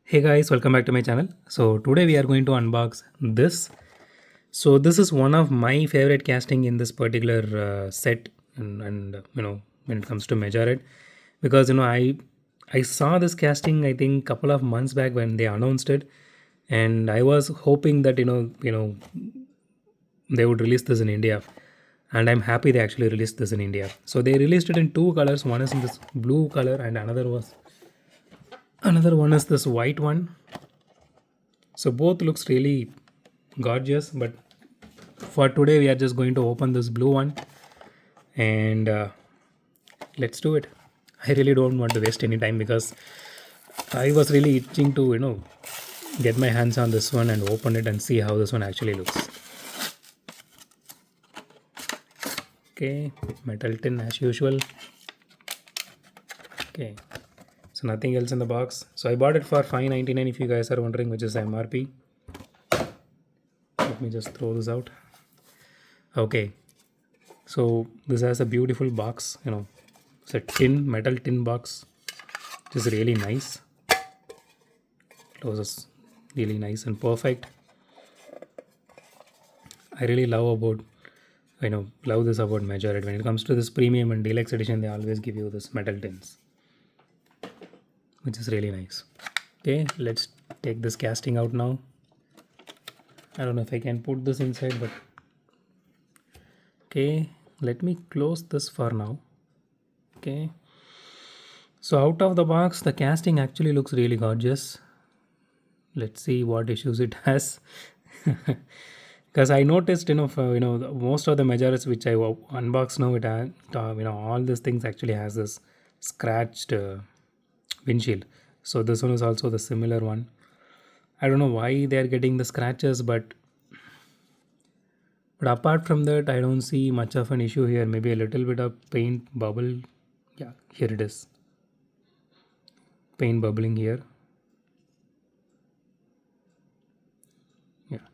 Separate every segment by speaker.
Speaker 1: Hey guys, welcome back to my channel. So today we are going to unbox this. So this is one of my favorite casting in this particular set, and when it comes to Majorette, because I saw this casting I think couple of months back when they announced it, and I was hoping that they would release this in India, and I'm happy they actually released this in India. So they released it in two colors. One is in this blue color, and another one is this white one. So both looks really gorgeous, but for today we are just going to open this blue one and let's do it. I really don't want to waste any time because I was really itching to get my hands on this one and open it and see how this one actually looks. Okay, metal tin as usual. Okay, so nothing else in the box. So I bought it for $5.99 if you guys are wondering, which is MRP. Let me just throw this out. Okay, so this has a beautiful box, it's a metal tin box, which is really nice. Closes really nice and perfect. I really love this about Majorette. When it comes to this premium and deluxe edition, they always give you this metal tins, which is really nice. Okay, let's take this casting out now. I don't know if I can put this inside, but okay, let me close this for now. Okay, so out of the box the casting actually looks really gorgeous. Let's see what issues it has. Because I noticed most of the Majoras which I unbox now, it all these things actually has this scratched windshield. So this one is also the similar one. I don't know why they are getting the scratches, but apart from that, I don't see much of an issue here. Maybe a little bit of paint bubble. Yeah, here it is. Paint bubbling here. Yeah.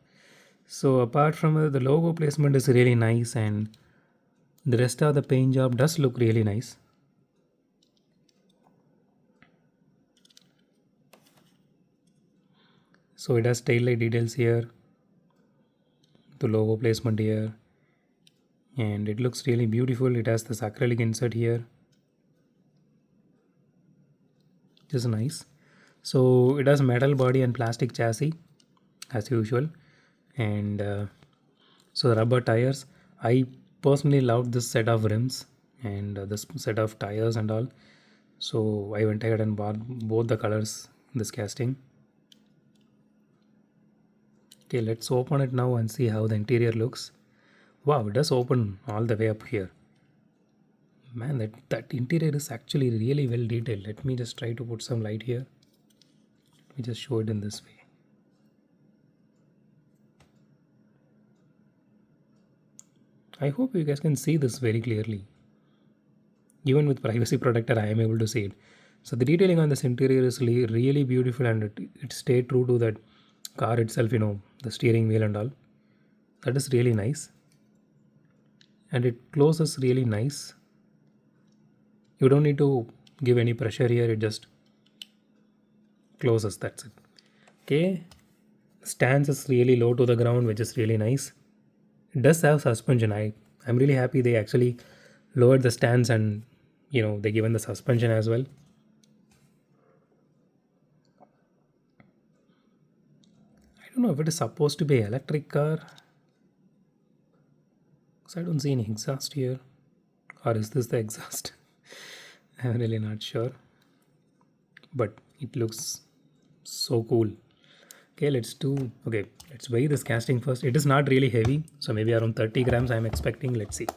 Speaker 1: So apart from the logo placement is really nice, and the rest of the paint job does look really nice. So it has tail light details here, the logo placement here, and it looks really beautiful. It has this acrylic insert here, which is nice. So it has metal body and plastic chassis as usual, and so the rubber tires. I personally loved this set of rims and this set of tires and all. So I went ahead and bought both the colors in this casting. Okay, let's open it now and see how the interior looks. Wow, it does open all the way up here. Man, that interior is actually really well detailed. Let me just try to put some light here. Let me just show it in this way. I hope you guys can see this very clearly. Even with privacy protector, I am able to see it. So the detailing on this interior is really beautiful, and it stayed true to that car itself, the steering wheel and all. That is really nice. And it closes really nice. You don't need to give any pressure here, it just closes, that's it. Okay, stance is really low to the ground, which is really nice. It does have suspension. I'm really happy they actually lowered the stance, and they given the suspension as well. I don't know if it is supposed to be electric car, because I don't see any exhaust here, or is this the exhaust? I'm really not sure, but it looks so cool. Okay, let's weigh this casting first. It is not really heavy, so maybe around 30 grams I'm expecting. Let's see.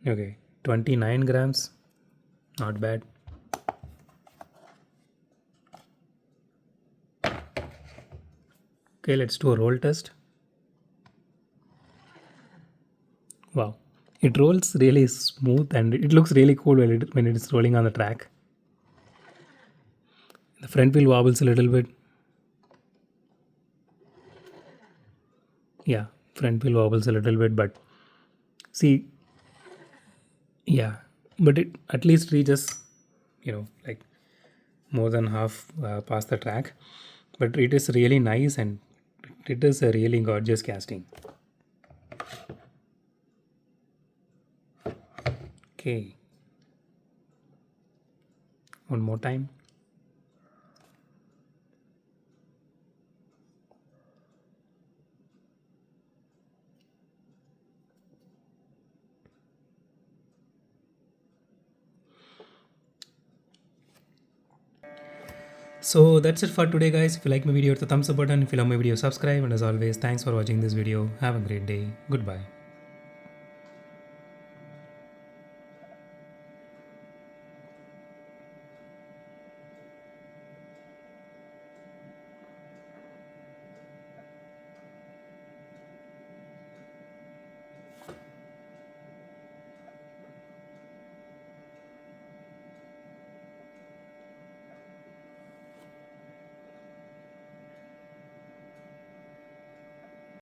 Speaker 1: Okay, 29 grams, not bad. Okay, let's do a roll test. Wow, it rolls really smooth and it looks really cool when it is rolling on the track. The front wheel wobbles a little bit. Yeah, front wheel wobbles a little bit, but see, yeah, but it at least reaches, like more than half past the track. But it is really nice, and it is a really gorgeous casting. Okay, one more time. So that's it for today, guys. If you like my video, hit the thumbs up button. If you love my video, subscribe. And as always, thanks for watching this video. Have a great day. Goodbye.